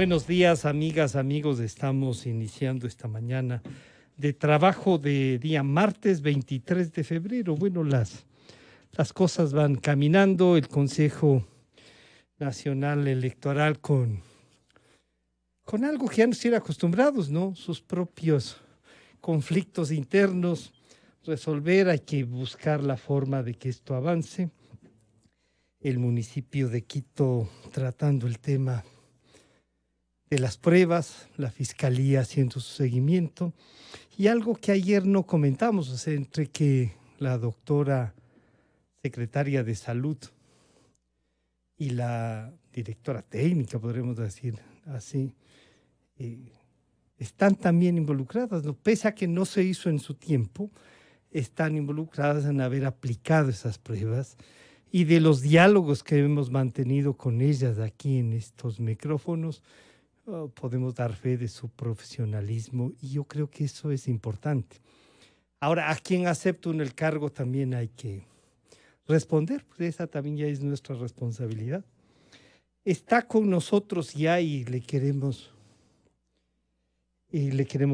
Buenos días, amigas, amigos. Estamos iniciando esta mañana de trabajo de día martes 23 de febrero. Bueno, las cosas van caminando. El Consejo Nacional Electoral con algo que ya nos tiene acostumbrados, ¿no? Sus propios conflictos internos, resolver, hay que buscar la forma de que esto avance. El municipio de Quito tratando el tema de las pruebas, la fiscalía haciendo su seguimiento y algo que ayer no comentamos, o sea, entre que la doctora secretaria de salud y la directora técnica, podremos decir así, eh, están también involucradas, ¿no? Pese a que no se hizo en su tiempo, están involucradas en haber aplicado esas pruebas y de los diálogos que hemos mantenido con ellas aquí en estos micrófonos, podemos dar fe de su profesionalismo y yo creo que eso es importante. Ahora, a quien acepta uno el cargo también hay que responder, pues esa también ya es nuestra responsabilidad. Está con nosotros ya y le queremos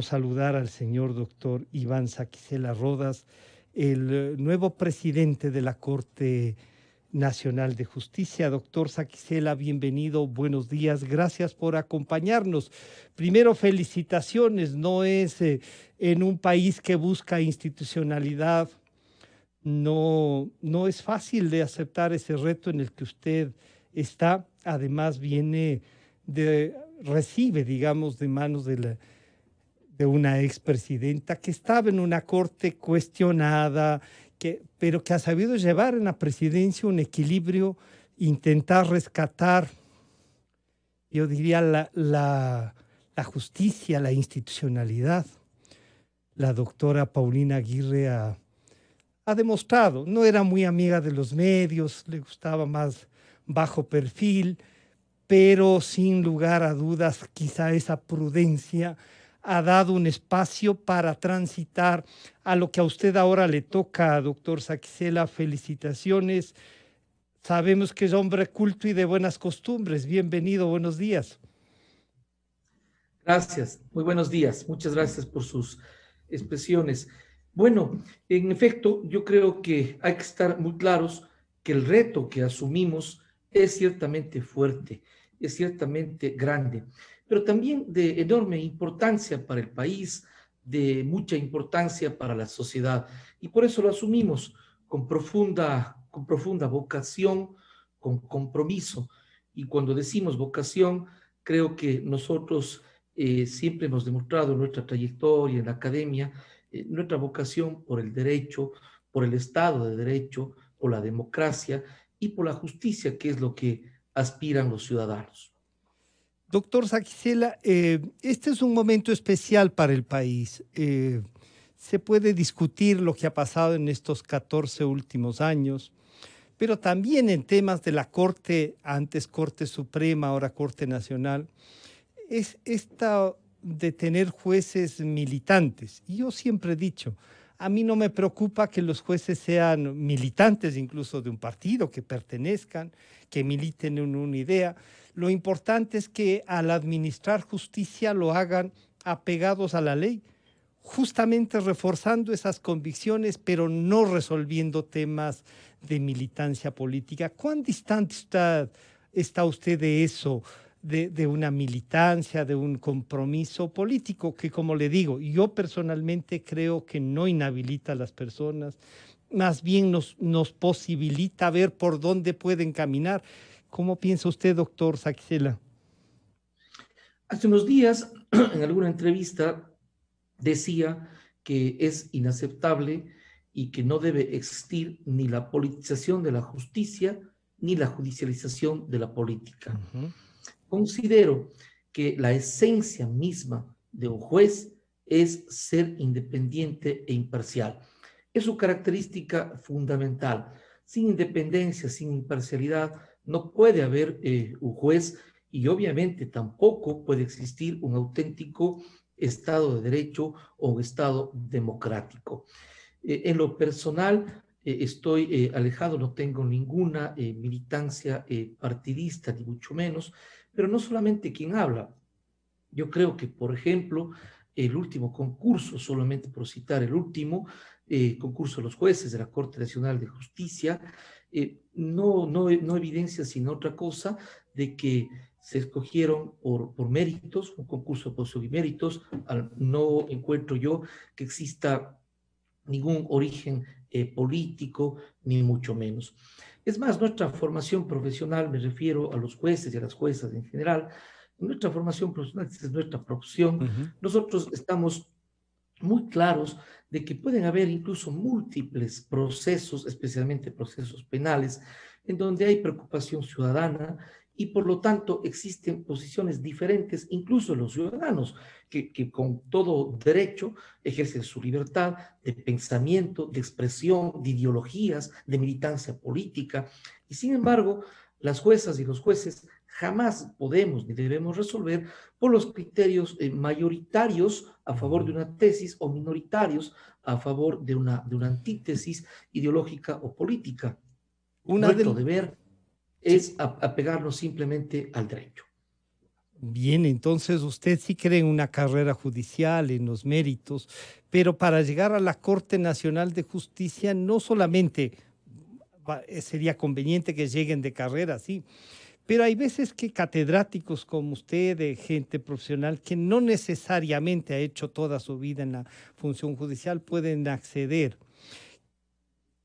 saludar al señor doctor Iván Saquicela Rodas, el nuevo presidente de la Corte Nacional de Justicia. Doctor Saquicela, bienvenido, buenos días, gracias por acompañarnos. Primero, felicitaciones, no es en un país que busca institucionalidad, no es fácil de aceptar ese reto en el que usted está, además recibe, digamos, de manos de una expresidenta que estaba en una corte cuestionada, pero que ha sabido llevar en la presidencia un equilibrio, intentar rescatar, yo diría, la justicia, la institucionalidad. La doctora Paulina Aguirre ha demostrado, no era muy amiga de los medios, le gustaba más bajo perfil, pero sin lugar a dudas, quizá esa prudencia ha dado un espacio para transitar a lo que a usted ahora le toca, doctor Saquicela. Felicitaciones. Sabemos que es hombre culto y de buenas costumbres. Bienvenido, buenos días. Gracias, muy buenos días. Muchas gracias por sus expresiones. Bueno, en efecto, yo creo que hay que estar muy claros que el reto que asumimos es ciertamente fuerte, es ciertamente grande, pero también de enorme importancia para el país, de mucha importancia para la sociedad. Y por eso lo asumimos con profunda vocación, con compromiso. Y cuando decimos vocación, creo que nosotros siempre hemos demostrado en nuestra trayectoria en la academia nuestra vocación por el derecho, por el Estado de Derecho, por la democracia y por la justicia, que es lo que aspiran los ciudadanos. Doctor Saquicela, este es un momento especial para el país. Se puede discutir lo que ha pasado en estos 14 últimos años, pero también en temas de la Corte, antes Corte Suprema, ahora Corte Nacional, es esta de tener jueces militantes. Y yo siempre he dicho, a mí no me preocupa que los jueces sean militantes incluso de un partido, que pertenezcan, que militen en una idea. Lo importante es que al administrar justicia lo hagan apegados a la ley, justamente reforzando esas convicciones, pero no resolviendo temas de militancia política. ¿Cuán distante está usted de eso? De una militancia, de un compromiso político que, como le digo, yo personalmente creo que no inhabilita a las personas, más bien nos posibilita ver por dónde pueden caminar. ¿Cómo piensa usted, doctor Saquicela? Hace unos días, en alguna entrevista, decía que es inaceptable y que no debe existir ni la politización de la justicia ni la judicialización de la política. Ujú. Considero que la esencia misma de un juez es ser independiente e imparcial. Es su característica fundamental. Sin independencia, sin imparcialidad, no puede haber un juez y obviamente tampoco puede existir un auténtico Estado de Derecho o un Estado democrático. En lo personal, estoy alejado, no tengo ninguna militancia partidista, ni mucho menos, pero no solamente quien habla. Yo creo que, por ejemplo, el último concurso, solamente por citar el último, concurso de los jueces de la Corte Nacional de Justicia, no evidencia sino otra cosa de que se escogieron por méritos, un concurso por subméritos. No encuentro yo que exista ningún origen político, ni mucho menos. Es más, nuestra formación profesional, me refiero a los jueces y a las juezas en general, nuestra formación profesional, es nuestra profesión, Ujú. nosotros estamos muy claros de que pueden haber incluso múltiples procesos, especialmente procesos penales, en donde hay preocupación ciudadana y por lo tanto existen posiciones diferentes, incluso los ciudadanos, que con todo derecho ejercen su libertad de pensamiento, de expresión, de ideologías, de militancia política. Y sin embargo, las juezas y los jueces jamás podemos ni debemos resolver por los criterios mayoritarios a favor de una tesis o minoritarios a favor de una antítesis ideológica o política. Una Nuestro del, deber sí. es apegarnos simplemente al derecho. Bien, entonces usted sí cree en una carrera judicial, en los méritos, pero para llegar a la Corte Nacional de Justicia no solamente sería conveniente que lleguen de carrera, sí, pero hay veces que catedráticos como usted, de gente profesional que no necesariamente ha hecho toda su vida en la función judicial, pueden acceder.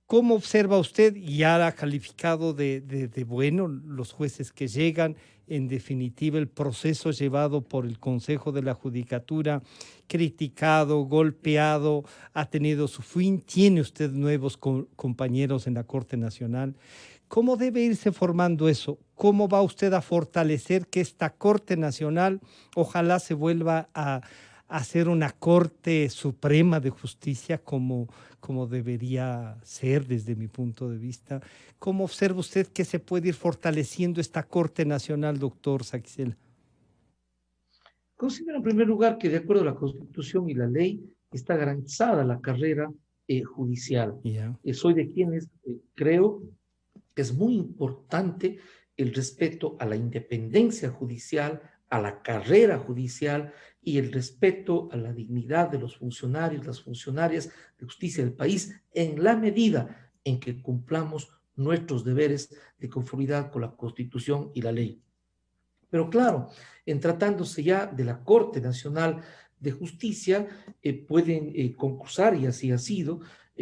¿Cómo observa usted? Ya ha calificado de bueno los jueces que llegan, en definitiva el proceso llevado por el Consejo de la Judicatura, criticado, golpeado, ha tenido su fin, tiene usted nuevos compañeros en la Corte Nacional. ¿Cómo debe irse formando eso? ¿Cómo va usted a fortalecer que esta Corte Nacional ojalá se vuelva a ser una Corte Suprema de Justicia como debería ser desde mi punto de vista? ¿Cómo observa usted que se puede ir fortaleciendo esta Corte Nacional, doctor Saquicela? Considero en primer lugar que de acuerdo a la Constitución y la ley está garantizada la carrera judicial. Ya. Soy de quienes creo que es muy importante el respeto a la independencia judicial, a la carrera judicial y el respeto a la dignidad de los funcionarios, las funcionarias de justicia del país, en la medida en que cumplamos nuestros deberes de conformidad con la Constitución y la ley. Pero claro, en tratándose ya de la Corte Nacional de Justicia, pueden concursar, y así ha sido,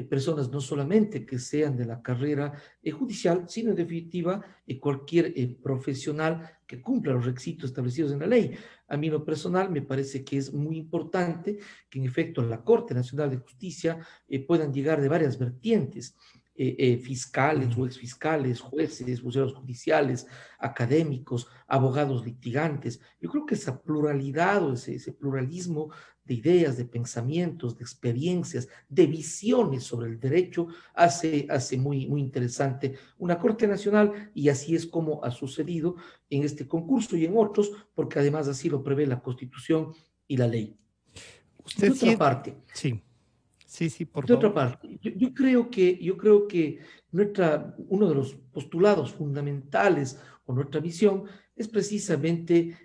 personas no solamente que sean de la carrera judicial, sino en definitiva cualquier profesional que cumpla los requisitos establecidos en la ley. A mí en lo personal me parece que es muy importante que en efecto la Corte Nacional de Justicia puedan llegar de varias vertientes. Fiscales o exfiscales, jueces, funcionarios judiciales, académicos, abogados litigantes. Yo creo que esa pluralidad o ese pluralismo de ideas, de pensamientos, de experiencias, de visiones sobre el derecho hace muy interesante una Corte Nacional, y así es como ha sucedido en este concurso y en otros, porque además así lo prevé la Constitución y la ley. Usted De otra sí, parte, sí, sí, sí, por de otra favor. parte, yo creo que uno de los postulados fundamentales o nuestra visión es precisamente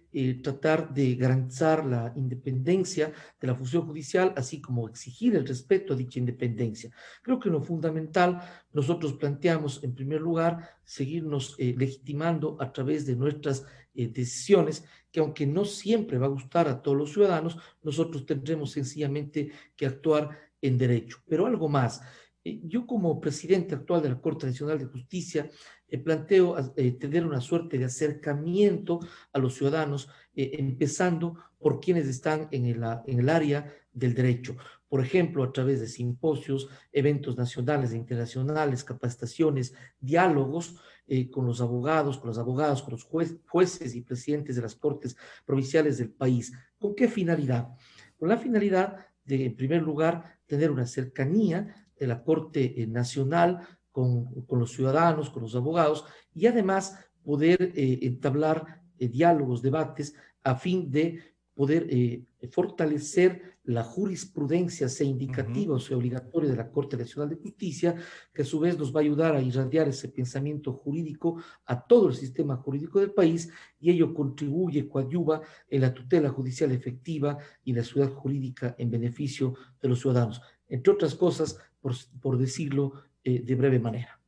tratar de garantizar la independencia de la función judicial, así como exigir el respeto a dicha independencia. Creo que en lo fundamental nosotros planteamos, en primer lugar, seguirnos legitimando a través de nuestras decisiones, que aunque no siempre va a gustar a todos los ciudadanos, nosotros tendremos sencillamente que actuar en derecho. Pero algo más, yo como presidente actual de la Corte Nacional de Justicia planteo tener una suerte de acercamiento a los ciudadanos, empezando por quienes están en el área del derecho. Por ejemplo, a través de simposios, eventos nacionales e internacionales, capacitaciones, diálogos con los abogados, con las abogadas, con los jueces y presidentes de las cortes provinciales del país. ¿Con qué finalidad? Con la finalidad de, en primer lugar, tener una cercanía de la Corte Nacional con los ciudadanos, con los abogados, y además poder entablar diálogos, debates, a fin de poder fortalecer la jurisprudencia sea indicativa o sea obligatoria de la Corte Nacional de Justicia, que a su vez nos va a ayudar a irradiar ese pensamiento jurídico a todo el sistema jurídico del país, y ello contribuye, coadyuva en la tutela judicial efectiva y la seguridad jurídica en beneficio de los ciudadanos, entre otras cosas, por decirlo de breve manera.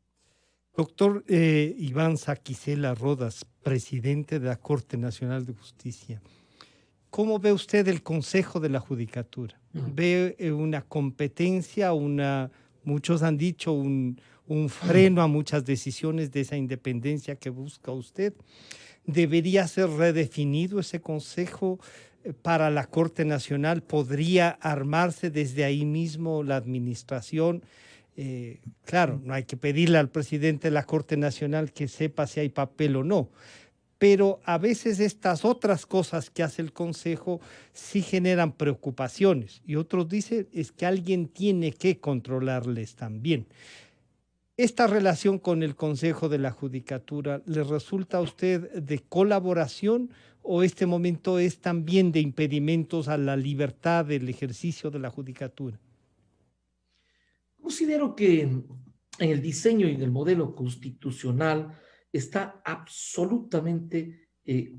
Doctor Iván Saquicela Rodas, presidente de la Corte Nacional de Justicia, ¿cómo ve usted el Consejo de la Judicatura? ¿Ve una competencia, muchos han dicho, un freno a muchas decisiones de esa independencia que busca usted? ¿Debería ser redefinido ese Consejo para la Corte Nacional? ¿Podría armarse desde ahí mismo la administración? Claro, no hay que pedirle al presidente de la Corte Nacional que sepa si hay papel o no, pero a veces estas otras cosas que hace el Consejo sí generan preocupaciones, y otros dicen es que alguien tiene que controlarles también. ¿Esta relación con el Consejo de la Judicatura le resulta a usted de colaboración, o este momento es también de impedimentos a la libertad del ejercicio de la judicatura? Considero que en el diseño y en el modelo constitucional está absolutamente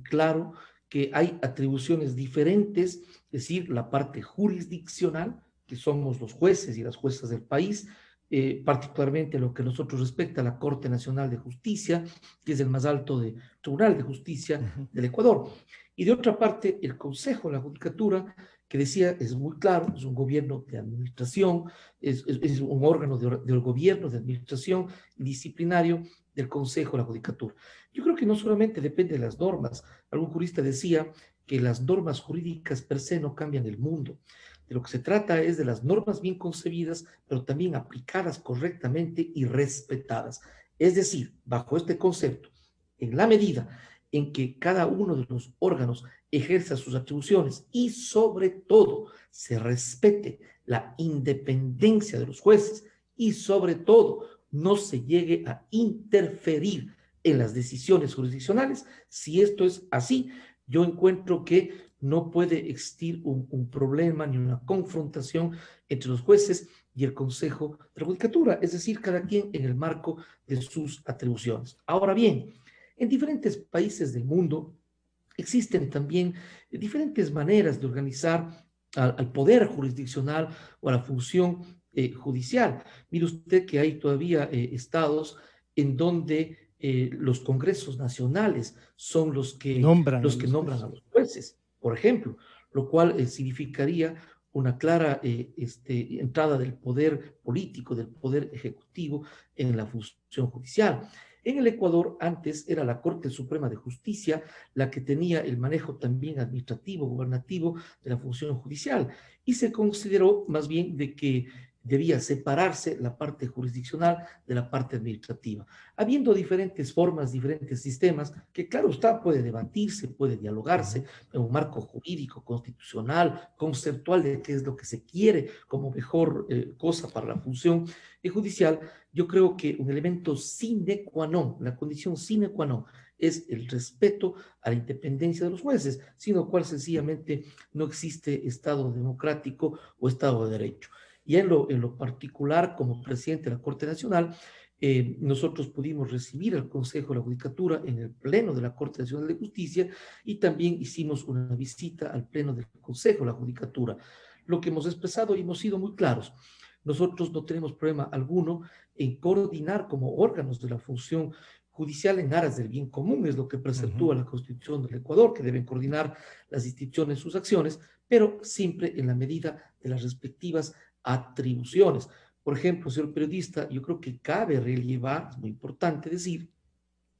claro que hay atribuciones diferentes, es decir, la parte jurisdiccional, que somos los jueces y las juezas del país, particularmente lo que a nosotros respecta a la Corte Nacional de Justicia, que es el más alto tribunal de justicia del Ecuador. Y de otra parte, el Consejo de la Judicatura, que decía, es muy claro, es un gobierno de administración, es un órgano del gobierno, de administración disciplinario del Consejo de la Judicatura. Yo creo que no solamente depende de las normas. Algún jurista decía que las normas jurídicas per se no cambian el mundo. De lo que se trata es de las normas bien concebidas, pero también aplicadas correctamente y respetadas. Es decir, bajo este concepto, en la medida en que cada uno de los órganos ejerza sus atribuciones y sobre todo se respete la independencia de los jueces y sobre todo no se llegue a interferir en las decisiones jurisdiccionales. Si esto es así, yo encuentro que no puede existir un problema ni una confrontación entre los jueces y el Consejo de la Judicatura, es decir, cada quien en el marco de sus atribuciones. Ahora bien, en diferentes países del mundo existen también diferentes maneras de organizar al poder jurisdiccional o a la función judicial. Mire usted que hay todavía estados en donde los congresos nacionales son Nombran a los que los nombran jueces. a los jueces, por ejemplo, lo cual significaría una clara entrada del poder político, del poder ejecutivo en la función judicial. En el Ecuador antes era la Corte Suprema de Justicia la que tenía el manejo también administrativo, gubernativo de la función judicial, y se consideró más bien de que debía separarse la parte jurisdiccional de la parte administrativa, habiendo diferentes formas, diferentes sistemas, que claro está, puede debatirse, puede dialogarse en un marco jurídico, constitucional, conceptual de qué es lo que se quiere como mejor cosa para la función judicial. Yo creo que un elemento sine qua non, la condición sine qua non, es el respeto a la independencia de los jueces, sin lo cual sencillamente no existe Estado democrático o Estado de Derecho. Y en lo particular, como presidente de la Corte Nacional, nosotros pudimos recibir al Consejo de la Judicatura en el Pleno de la Corte Nacional de Justicia, y también hicimos una visita al Pleno del Consejo de la Judicatura. Lo que hemos expresado y hemos sido muy claros. Nosotros no tenemos problema alguno en coordinar como órganos de la función judicial en aras del bien común, es lo que preceptúa la Constitución del Ecuador, que deben coordinar las instituciones sus acciones, pero siempre en la medida de las respectivas atribuciones. Por ejemplo, señor periodista, yo creo que cabe relevar, es muy importante decir,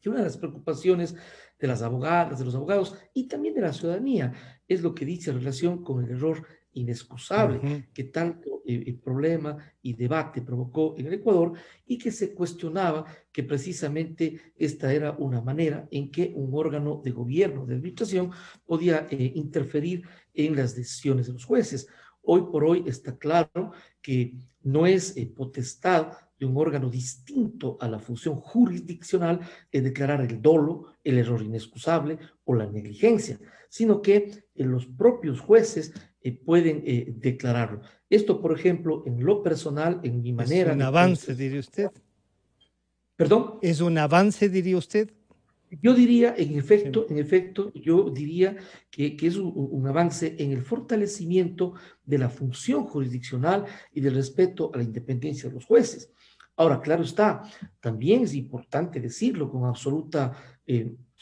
que una de las preocupaciones de las abogadas, de los abogados y también de la ciudadanía es lo que dice en relación con el error inexcusable que tanto problema y debate provocó en el Ecuador, y que se cuestionaba que precisamente esta era una manera en que un órgano de gobierno, de administración, podía interferir en las decisiones de los jueces. Hoy por hoy está claro que no es potestad de un órgano distinto a la función jurisdiccional declarar el dolo, el error inexcusable o la negligencia, sino que los propios jueces pueden declararlo. Esto, por ejemplo, en lo personal, en mi Es manera un de avance, conceptualizar. diría usted. ¿Perdón? Es un avance, diría usted. Yo diría, Sí. en efecto, yo diría que es un avance en el fortalecimiento de la función jurisdiccional y del respeto a la independencia de los jueces. Ahora, claro está, también es importante decirlo con absoluta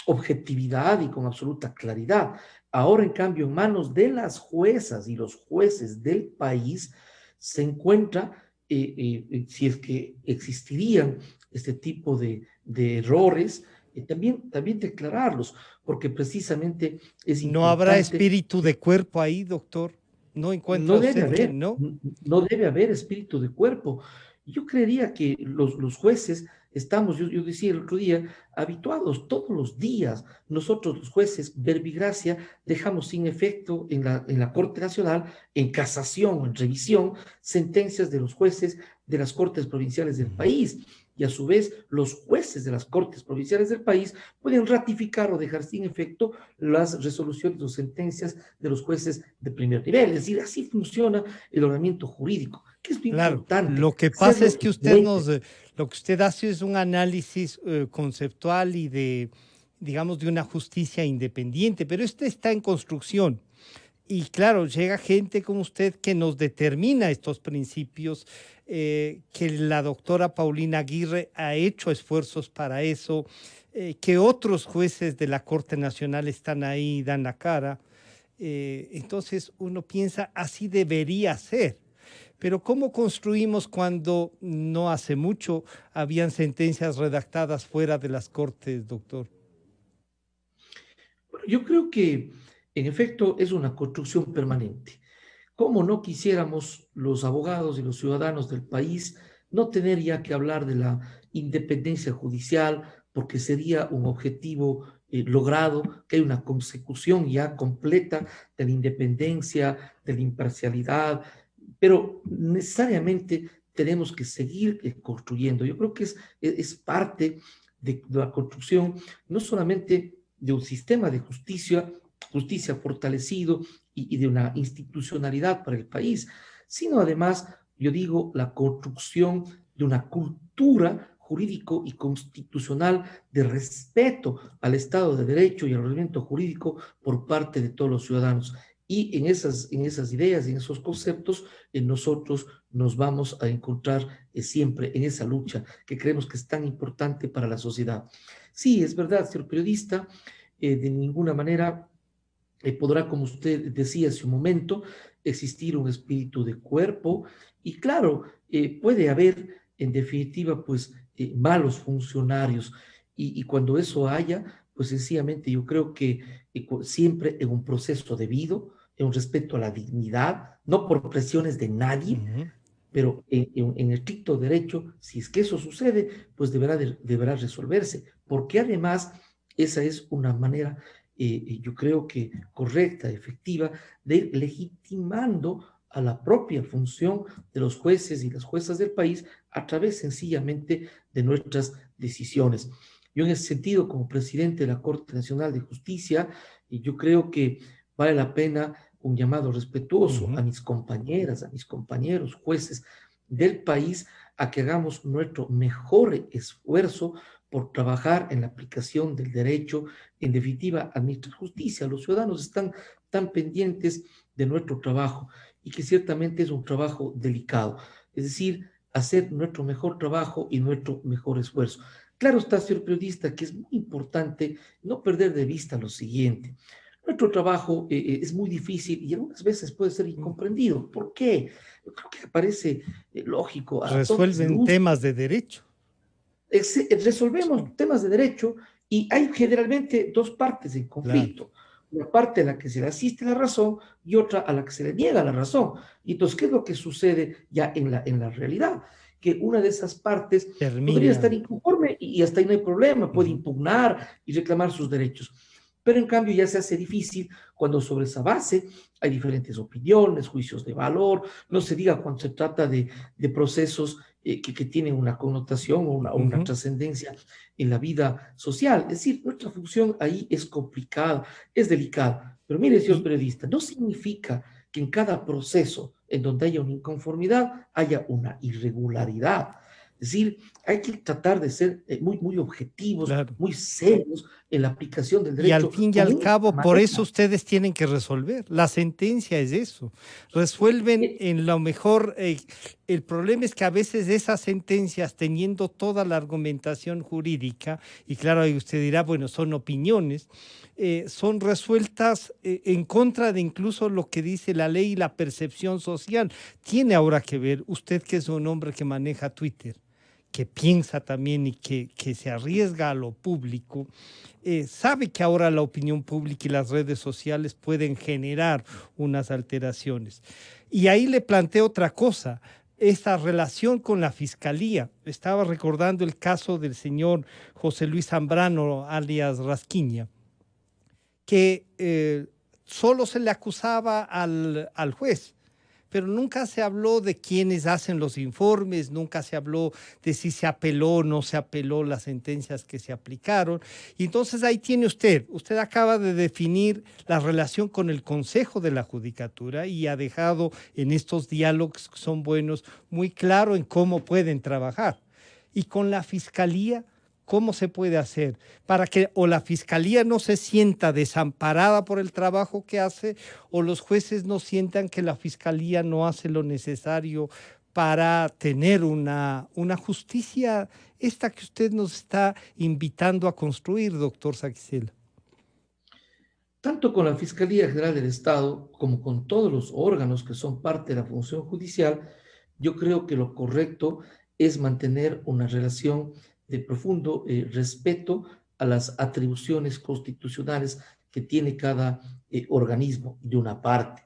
objetividad y con absoluta claridad. Ahora, en cambio, en manos de las juezas y los jueces del país se encuentra, si es que existirían este tipo de errores, también declararlos, porque precisamente es ¿No habrá importante, espíritu de cuerpo ahí, doctor? ¿No encuentra no debe usted que haber, no? no debe haber espíritu de cuerpo. Yo creería que los jueces estamos, yo decía el otro día, habituados todos los días, nosotros los jueces, verbigracia, dejamos sin efecto en la Corte Nacional, en casación o en revisión, sentencias de los jueces de las Cortes Provinciales del Ujú. país. Y a su vez, los jueces de las Cortes Provinciales del país pueden ratificar o dejar sin efecto las resoluciones o sentencias de los jueces de primer nivel. Es decir, así funciona el ordenamiento jurídico, que es muy Claro, importante, lo que pasa es hacerlo que usted diferente. lo que usted hace es un análisis conceptual y de, digamos, de una justicia independiente, pero este está en construcción. Y claro, llega gente como usted que nos determina estos principios, que la doctora Paulina Aguirre ha hecho esfuerzos para eso, que otros jueces de la Corte Nacional están ahí y dan la cara. Entonces uno piensa, así debería ser. Pero ¿cómo construimos cuando no hace mucho habían sentencias redactadas fuera de las cortes, doctor? Bueno, yo creo que en efecto es una construcción permanente. ¿Cómo no quisiéramos los abogados y los ciudadanos del país no tener ya que hablar de la independencia judicial, porque sería un objetivo logrado, que hay una consecución ya completa de la independencia, de la imparcialidad, pero necesariamente tenemos que seguir construyendo. Yo creo que es parte de la construcción no solamente de un sistema de justicia fortalecido y de una institucionalidad para el país, sino además, yo digo, la construcción de una cultura jurídico y constitucional de respeto al Estado de Derecho y al ordenamiento jurídico por parte de todos los ciudadanos. Y en esas ideas, en esos conceptos, nosotros nos vamos a encontrar siempre en esa lucha que creemos que es tan importante para la sociedad. Sí, es verdad, señor periodista, de ninguna manera podrá, como usted decía hace un momento, existir un espíritu de cuerpo y claro, puede haber en definitiva pues malos funcionarios y cuando eso haya, pues sencillamente yo creo que siempre en un proceso debido, en un respeto a la dignidad, no por presiones de nadie, Ujú. pero en estricto derecho, si es que eso sucede, pues deberá resolverse, porque además esa es una manera, yo creo que correcta, efectiva, de ir legitimando a la propia función de los jueces y las juezas del país a través sencillamente de nuestras decisiones. Yo en ese sentido, como presidente de la Corte Nacional de Justicia, yo creo que vale la pena un llamado respetuoso a Ujú. mis compañeras, a mis compañeros jueces del país, a que hagamos nuestro mejor esfuerzo por trabajar en la aplicación del derecho, en definitiva, administrar justicia. Los ciudadanos están tan pendientes de nuestro trabajo y que ciertamente es un trabajo delicado, es decir, hacer nuestro mejor trabajo y nuestro mejor esfuerzo. Claro está, señor periodista, que es muy importante no perder de vista lo siguiente. Nuestro trabajo es muy difícil y algunas veces puede ser incomprendido. ¿Por qué? Yo creo que parece lógico a todas Resuelven temas luces. de derecho. Sí, Resolvemos temas de derecho y hay generalmente dos partes en claro. conflicto. Una parte a la que se le asiste la razón y otra a la que se le niega la razón. Y entonces, ¿qué es lo que sucede ya en la realidad? Que una de esas partes podría estar Termina. inconforme y hasta ahí no hay problema, puede Ujú. impugnar y reclamar sus derechos. pero en cambio ya se hace difícil cuando sobre esa base hay diferentes opiniones, juicios de valor, no se diga cuando se trata de procesos que tienen una connotación o una trascendencia en la vida social. Es decir, nuestra función ahí es complicada, es delicada. Pero mire, señor Y, periodista, no significa que en cada proceso en donde haya una inconformidad haya una irregularidad. Es decir, hay que tratar de ser muy objetivos, claro. muy serios en la aplicación del Y al derecho fin y con al esta cabo, por eso manera. ustedes tienen que resolver. La sentencia es eso. Resuelven Eh, en lo mejor. El problema es que a veces esas sentencias, teniendo toda la argumentación jurídica, y claro, ahí usted dirá, bueno, son opiniones, son resueltas en contra de incluso lo que dice la ley y la percepción social. Tiene ahora que ver, usted que es un hombre que maneja Twitter, que piensa también y que se arriesga a lo público, sabe que ahora la opinión pública y las redes sociales pueden generar unas alteraciones. Y ahí le planteo otra cosa, esta relación con la fiscalía. Estaba recordando el caso del señor José Luis Zambrano, alias Rasquiña, que solo se le acusaba al juez, pero nunca se habló de quiénes hacen los informes, nunca se habló de si se apeló o no se apeló las sentencias que se aplicaron. Y entonces ahí tiene usted acaba de definir la relación con el Consejo de la Judicatura y ha dejado en estos diálogos que son buenos muy claro en cómo pueden trabajar. Y con la Fiscalía, ¿cómo se puede hacer para que o la Fiscalía no se sienta desamparada por el trabajo que hace o los jueces no sientan que la Fiscalía no hace lo necesario para tener una justicia, esta que usted nos está invitando a construir, doctor Saquicela? Tanto con la Fiscalía General del Estado como con todos los órganos que son parte de la función judicial, yo creo que lo correcto es mantener una relación de profundo respeto a las atribuciones constitucionales que tiene cada organismo, de una parte.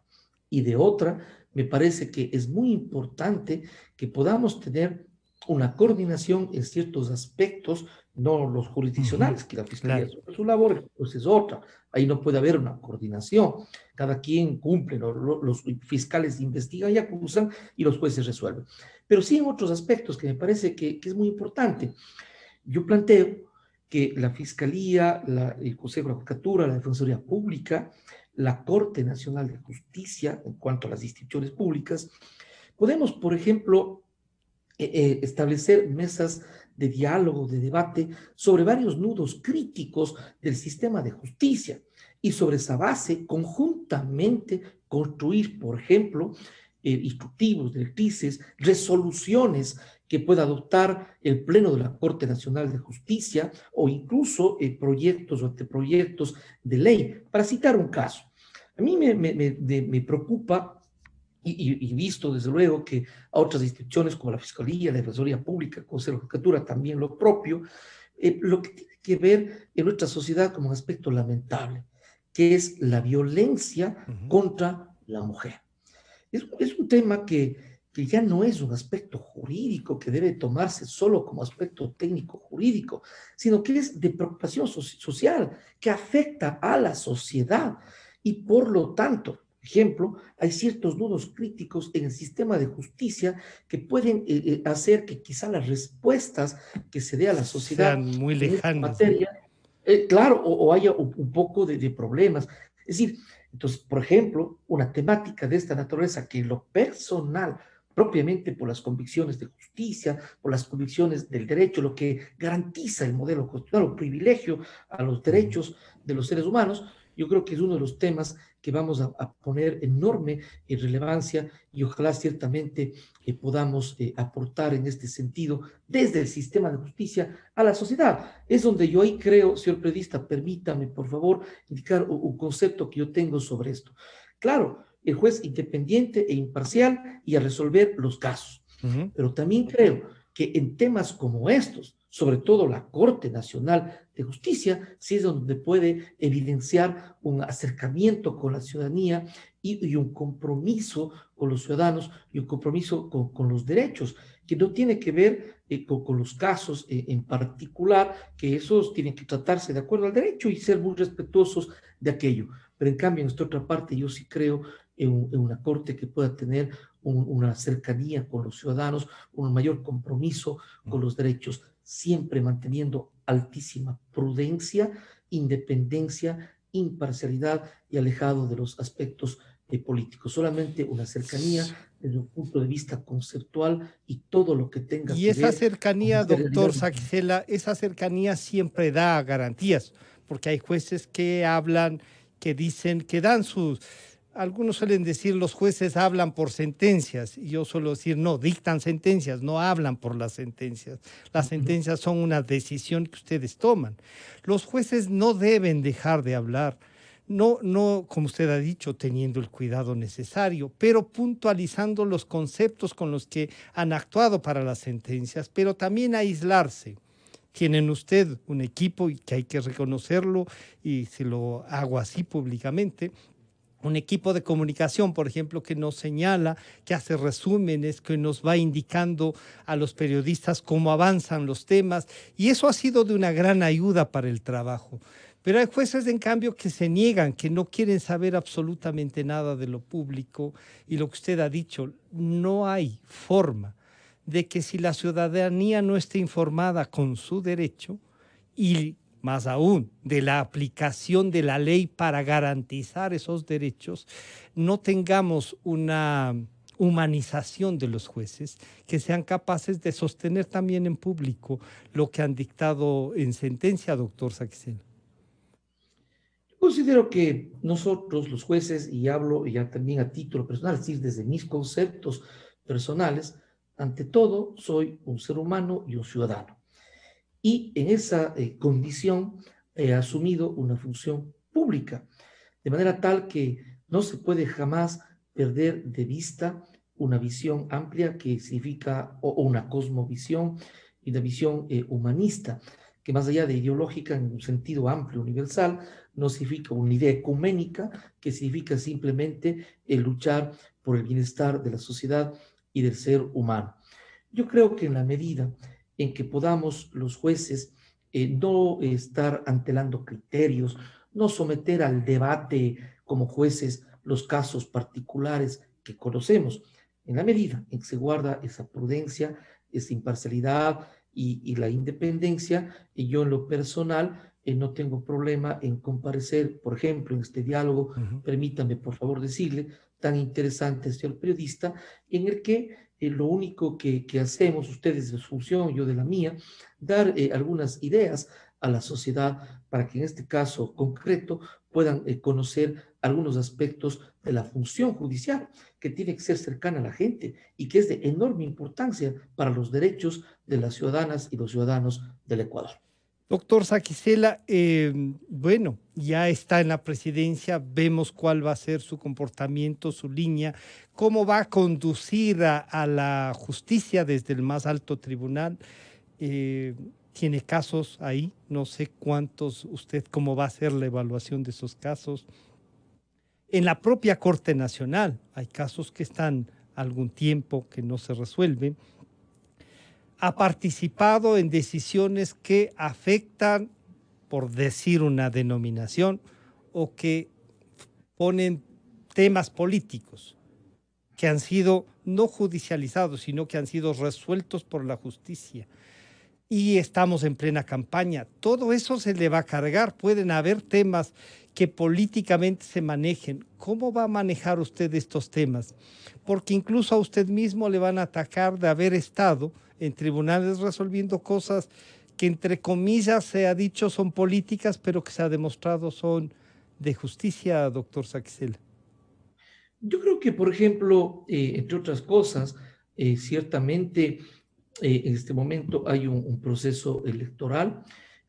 Y de otra, me parece que es muy importante que podamos tener una coordinación en ciertos aspectos, no los Ujú, jurisdiccionales, que la Fiscalía claro. es su labor, pues es otra. Ahí no puede haber una coordinación. Cada quien cumple, los fiscales investigan y acusan y los jueces resuelven. Pero sí en otros aspectos que me parece que es muy importante. Yo planteo que la Fiscalía, el Consejo de la Judicatura, la Defensoría Pública, la Corte Nacional de Justicia, en cuanto a las instituciones públicas, podemos, por ejemplo, establecer mesas de diálogo, de debate sobre varios nudos críticos del sistema de justicia y sobre esa base conjuntamente construir, por ejemplo, instructivos, directrices, resoluciones que pueda adoptar el Pleno de la Corte Nacional de Justicia o incluso proyectos o anteproyectos de ley. Para citar un caso, a mí me preocupa y visto desde luego que a otras instituciones como la Fiscalía, la Defensoría Pública, el Consejo de Judicatura, también lo propio, lo que tiene que ver en nuestra sociedad como un aspecto lamentable, que es la violencia Ujú. contra la mujer. Es un tema que ya no es un aspecto jurídico que debe tomarse solo como aspecto técnico jurídico, sino que es de preocupación social, que afecta a la sociedad y por lo tanto, por ejemplo, hay ciertos nudos críticos en el sistema de justicia que pueden hacer que quizá las respuestas que se dé a la sociedad Sean muy en esta lejanas, ¿no? materia, claro, o haya un poco de problemas. Es decir, entonces, por ejemplo, una temática de esta naturaleza que en lo personal, propiamente por las convicciones de justicia, por las convicciones del derecho, lo que garantiza el modelo constitucional o privilegio a los Ujú. derechos de los seres humanos, yo creo que es uno de los temas que vamos a poner enorme relevancia y ojalá ciertamente podamos aportar en este sentido desde el sistema de justicia a la sociedad. Es donde yo ahí creo, señor periodista, permítame por favor indicar un concepto que yo tengo sobre esto. Claro, el juez independiente e imparcial y a resolver los casos. Ujú. Pero también creo que en temas como estos, sobre todo la Corte Nacional de Justicia, sí es donde puede evidenciar un acercamiento con la ciudadanía y un compromiso con los ciudadanos y un compromiso con los derechos, que no tiene que ver con los casos en particular, que esos tienen que tratarse de acuerdo al derecho y ser muy respetuosos de aquello. Pero en cambio, en esta otra parte, yo sí creo en una corte que pueda tener una cercanía con los ciudadanos, un mayor compromiso con los derechos, siempre manteniendo altísima prudencia, independencia, imparcialidad y alejado de los aspectos políticos. Solamente una cercanía desde un punto de vista conceptual y todo lo que tenga Y que esa ver con cercanía, esta realidad. doctor Saxela, esa cercanía siempre da garantías, porque hay jueces que hablan, que dicen, que dan sus... Algunos suelen decir los jueces hablan por sentencias, y yo suelo decir no, dictan sentencias, no hablan por las sentencias. Las sentencias son una decisión que ustedes toman. Los jueces no deben dejar de hablar, no, como usted ha dicho, teniendo el cuidado necesario, pero puntualizando los conceptos con los que han actuado para las sentencias, pero también aislarse. Tienen usted un equipo y que hay que reconocerlo y se lo hago así públicamente, un equipo de comunicación, por ejemplo, que nos señala, que hace resúmenes, que nos va indicando a los periodistas cómo avanzan los temas, y eso ha sido de una gran ayuda para el trabajo. Pero hay jueces, en cambio, que se niegan, que no quieren saber absolutamente nada de lo público, y lo que usted ha dicho, no hay forma de que si la ciudadanía no esté informada con su derecho, y más aún de la aplicación de la ley para garantizar esos derechos, no tengamos una humanización de los jueces, que sean capaces de sostener también en público lo que han dictado en sentencia, doctor Saxena. Considero que nosotros, los jueces, y hablo ya también a título personal, es decir, desde mis conceptos personales, ante todo soy un ser humano y un ciudadano. Y en esa condición he asumido una función pública, de manera tal que no se puede jamás perder de vista una visión amplia que significa, o una cosmovisión y una visión humanista, que más allá de ideológica en un sentido amplio, universal, no significa una idea ecuménica, que significa simplemente el luchar por el bienestar de la sociedad y del ser humano. Yo creo que en la medida en que podamos los jueces no estar antelando criterios, no someter al debate como jueces los casos particulares que conocemos, en la medida en que se guarda esa prudencia, esa imparcialidad y la independencia, y yo en lo personal no tengo problema en comparecer, por ejemplo, en este diálogo, permítame por favor decirle, tan interesante, señor periodista, en el que lo único que hacemos, ustedes de su función, yo de la mía, dar algunas ideas a la sociedad para que en este caso concreto puedan conocer algunos aspectos de la función judicial que tiene que ser cercana a la gente y que es de enorme importancia para los derechos de las ciudadanas y los ciudadanos del Ecuador. Doctor Saquicela, bueno, ya está en la presidencia, vemos cuál va a ser su comportamiento, su línea, cómo va a conducir a la justicia desde el más alto tribunal. Tiene casos ahí, no sé cuántos, usted cómo va a hacer la evaluación de esos casos. En la propia Corte Nacional hay casos que están algún tiempo que no se resuelven. Ha participado en decisiones que afectan, por decir una denominación, o que ponen temas políticos que han sido no judicializados, sino que han sido resueltos por la justicia. Y estamos en plena campaña. Todo eso se le va a cargar. Pueden haber temas que políticamente se manejen. ¿Cómo va a manejar usted estos temas? Porque incluso a usted mismo le van a atacar de haber estado en tribunales resolviendo cosas que entre comillas se ha dicho son políticas, pero que se ha demostrado son de justicia, doctor Saxel. Yo creo que, por ejemplo, entre otras cosas, ciertamente en este momento hay un proceso electoral.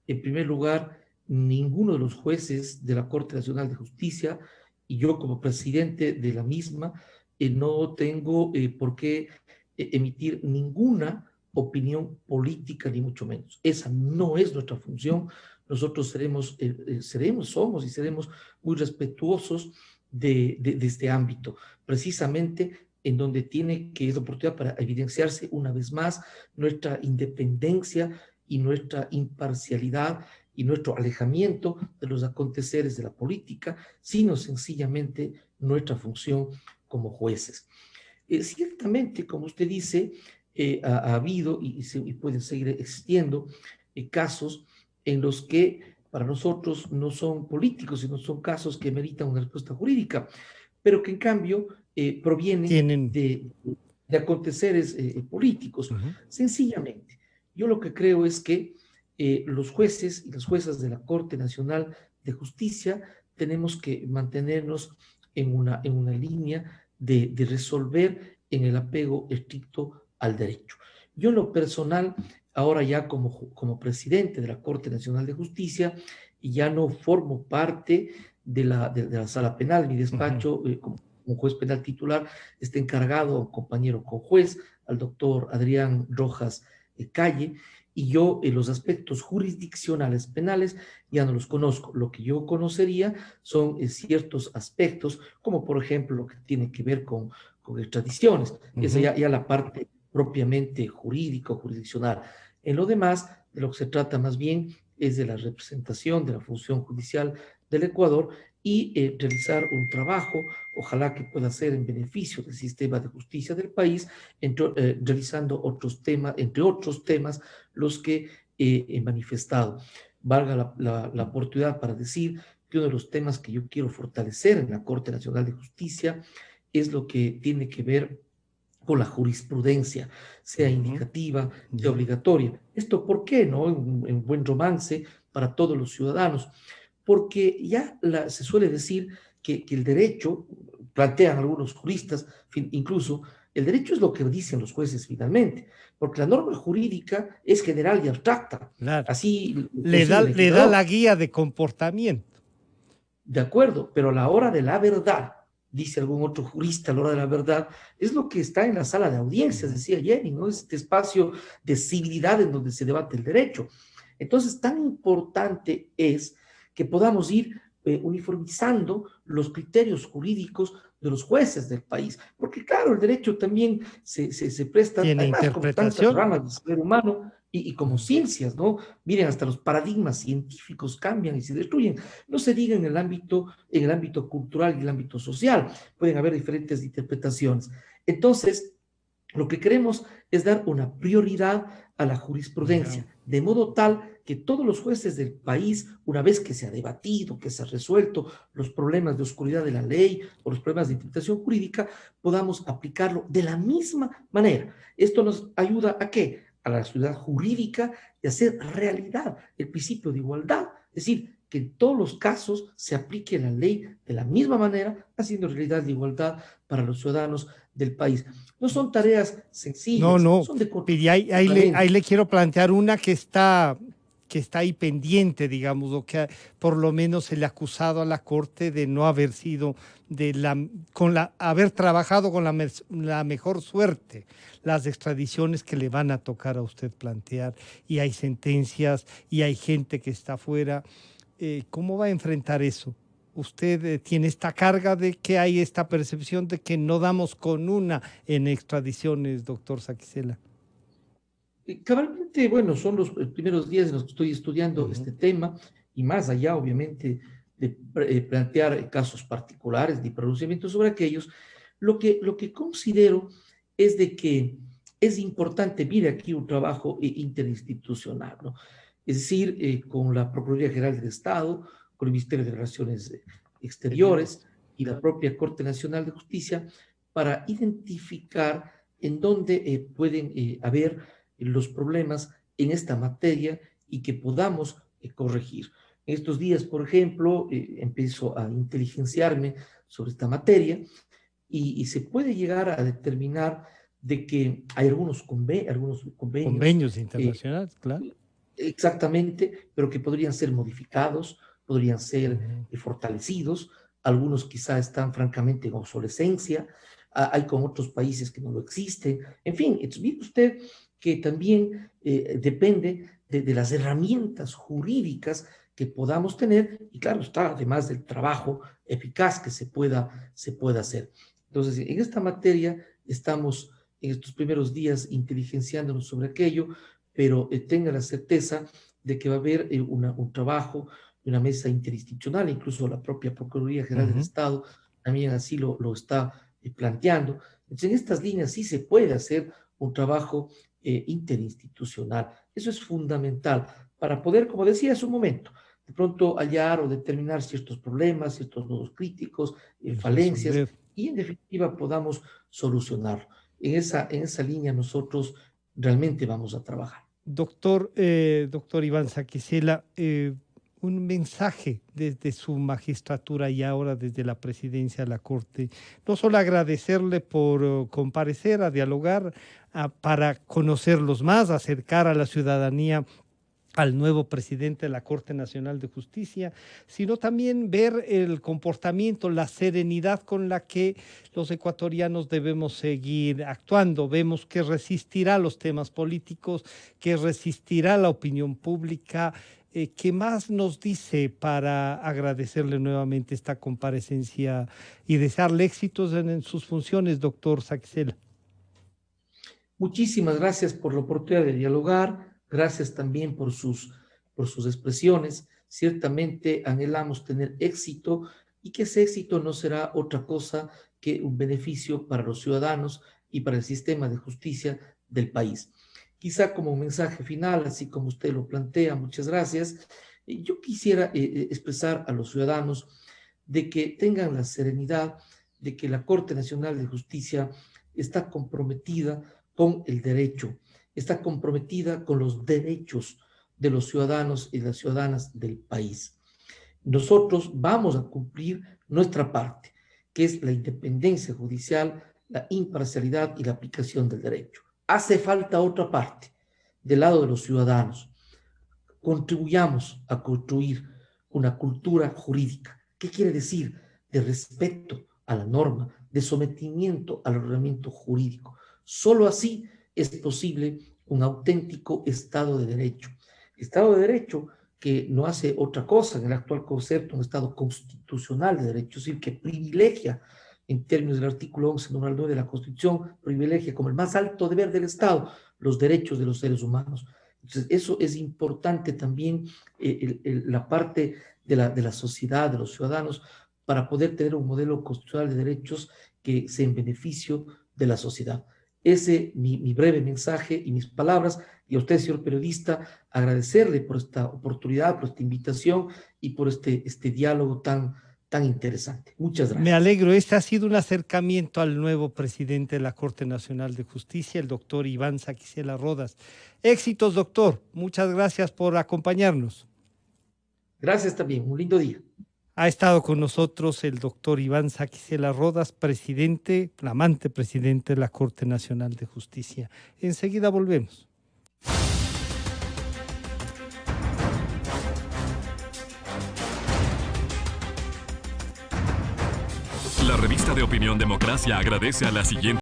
En primer lugar, ninguno de los jueces de la Corte Nacional de Justicia y yo como presidente de la misma no tengo por qué emitir ninguna opinión política, ni mucho menos. Esa no es nuestra función. Nosotros somos y seremos muy respetuosos de este ámbito, precisamente en donde tiene que es la oportunidad para evidenciarse una vez más nuestra independencia y nuestra imparcialidad y nuestro alejamiento de los aconteceres de la política, sino sencillamente nuestra función como jueces. Ciertamente, como usted dice, ha habido y pueden seguir existiendo casos en los que para nosotros no son políticos, sino son casos que meritan una respuesta jurídica, pero que en cambio provienen Tienen. de aconteceres políticos. Ujú. Sencillamente, yo lo que creo es que los jueces y las juezas de la Corte Nacional de Justicia tenemos que mantenernos en una línea de resolver en el apego estricto al derecho. Yo en lo personal, ahora ya como presidente de la Corte Nacional de Justicia, y ya no formo parte de la sala penal, mi despacho como juez penal titular está encargado a un compañero conjuez, al doctor Adrián Rojas Calle, y yo en los aspectos jurisdiccionales penales ya no los conozco. Lo que yo conocería son ciertos aspectos, como por ejemplo lo que tiene que ver con extradiciones, esa ya la parte propiamente jurídica o jurisdiccional. En lo demás, de lo que se trata más bien es de la representación de la función judicial del Ecuador y realizar un trabajo, ojalá que pueda ser en beneficio del sistema de justicia del país, realizando otros temas, entre otros temas, los que he manifestado. Valga la oportunidad para decir que uno de los temas que yo quiero fortalecer en la Corte Nacional de Justicia es lo que tiene que ver con la jurisprudencia, sea indicativa, sea obligatoria. ¿Esto por qué, no? En buen romance para todos los ciudadanos. Porque ya se suele decir que el derecho, plantean algunos juristas, incluso, el derecho es lo que dicen los jueces finalmente, porque la norma jurídica es general y abstracta. Claro. Así lo Le consigue el da legislador. la guía de comportamiento. De acuerdo, pero a la hora de la verdad, dice algún otro jurista, a la hora de la verdad, es lo que está en la sala de audiencias, decía Jenny, ¿no? Este espacio de civilidad en donde se debate el derecho. Entonces, tan importante es que podamos ir uniformizando los criterios jurídicos de los jueces del país, porque claro, el derecho también se presta, Tiene además como tantas interpretación. ramas del saber humano y como ciencias, ¿no? Miren, hasta los paradigmas científicos cambian y se destruyen. No se diga en el ámbito cultural y el ámbito social, pueden haber diferentes interpretaciones. Entonces, lo que queremos es dar una prioridad a la jurisprudencia, de modo tal que todos los jueces del país, una vez que se ha debatido, que se ha resuelto los problemas de oscuridad de la ley o los problemas de interpretación jurídica, podamos aplicarlo de la misma manera. Esto nos ayuda ¿a qué? A la ciudad jurídica de hacer realidad el principio de igualdad, es decir, que en todos los casos se aplique la ley de la misma manera, haciendo realidad la igualdad para los ciudadanos del país. No son tareas No, sencillas, no. son de Y ahí le quiero plantear una que está ahí pendiente, digamos, o que por lo menos se le ha acusado a la Corte de no haber sido haber trabajado con la mejor suerte las extradiciones que le van a tocar a usted plantear, y hay sentencias y hay gente que está afuera. ¿Cómo va a enfrentar eso? Usted tiene esta carga de que hay esta percepción de que no damos con una en extradiciones, doctor Saquicela. Cabalmente, bueno, son los primeros días en los que estoy estudiando este tema y más allá, obviamente, de plantear casos particulares, de pronunciamientos sobre aquellos, lo que considero es de que es importante, mire aquí un trabajo interinstitucional, ¿no? Es decir, con la Procuraduría General del Estado, con el Ministerio de Relaciones Exteriores y la propia Corte Nacional de Justicia para identificar en dónde pueden haber los problemas en esta materia y que podamos corregir. En estos días, por ejemplo, empiezo a inteligenciarme sobre esta materia y se puede llegar a determinar de que hay algunos convenios Convenios internacionales, claro. exactamente, pero que podrían ser modificados, podrían ser fortalecidos, algunos quizá están francamente en obsolescencia, hay con otros países que no lo existen, en fin, mire usted que también depende de las herramientas jurídicas que podamos tener, y claro está, además del trabajo eficaz que se pueda hacer. Entonces, en esta materia estamos en estos primeros días inteligenciándonos sobre aquello, pero tenga la certeza de que va a haber un trabajo, una mesa interinstitucional, incluso la propia Procuraduría General del Estado también así lo está planteando. Entonces, en estas líneas sí se puede hacer un trabajo interinstitucional. Eso es fundamental para poder, como decía hace un momento, de pronto hallar o determinar ciertos problemas, ciertos nodos críticos, falencias, y en definitiva podamos solucionarlo. En esa línea nosotros realmente vamos a trabajar. Doctor Iván Saquicela, un mensaje desde su magistratura y ahora desde la presidencia de la Corte. No solo agradecerle por comparecer a dialogar, para conocerlos más, acercar a la ciudadanía al nuevo presidente de la Corte Nacional de Justicia, sino también ver el comportamiento, la serenidad con la que los ecuatorianos debemos seguir actuando. Vemos que resistirá los temas políticos, que resistirá la opinión pública. ¿Qué más nos dice para agradecerle nuevamente esta comparecencia y desearle éxitos en sus funciones, doctor Saquicela? Muchísimas gracias por la oportunidad de dialogar, gracias también por sus expresiones. Ciertamente anhelamos tener éxito y que ese éxito no será otra cosa que un beneficio para los ciudadanos y para el sistema de justicia del país. Quizá como un mensaje final, así como usted lo plantea, muchas gracias, yo quisiera expresar a los ciudadanos de que tengan la serenidad de que la Corte Nacional de Justicia está comprometida con el derecho, está comprometida con los derechos de los ciudadanos y las ciudadanas del país. Nosotros vamos a cumplir nuestra parte, que es la independencia judicial, la imparcialidad y la aplicación del derecho. Hace falta otra parte, del lado de los ciudadanos. Contribuyamos a construir una cultura jurídica. ¿Qué quiere decir? De respeto a la norma, de sometimiento al ordenamiento jurídico. Solo así es posible un auténtico Estado de Derecho. Estado de Derecho que no hace otra cosa en el actual concepto, un Estado constitucional de derecho, es decir, que privilegia, en términos del artículo 11, numeral 9 de la Constitución, privilegia como el más alto deber del Estado los derechos de los seres humanos. Entonces, eso es importante también, la parte de la sociedad, de los ciudadanos, para poder tener un modelo constitucional de derechos que sea en beneficio de la sociedad. Ese mi breve mensaje y mis palabras, y a usted, señor periodista, agradecerle por esta oportunidad, por esta invitación y por este diálogo tan interesante. Muchas gracias. Me alegro. Este ha sido un acercamiento al nuevo presidente de la Corte Nacional de Justicia, el doctor Iván Saquicela Rodas. Éxitos, doctor. Muchas gracias por acompañarnos. Gracias también. Un lindo día. Ha estado con nosotros el doctor Iván Saquicela Rodas, presidente, flamante presidente de la Corte Nacional de Justicia. Enseguida volvemos. La revista de Opinión Democracia agradece a la siguiente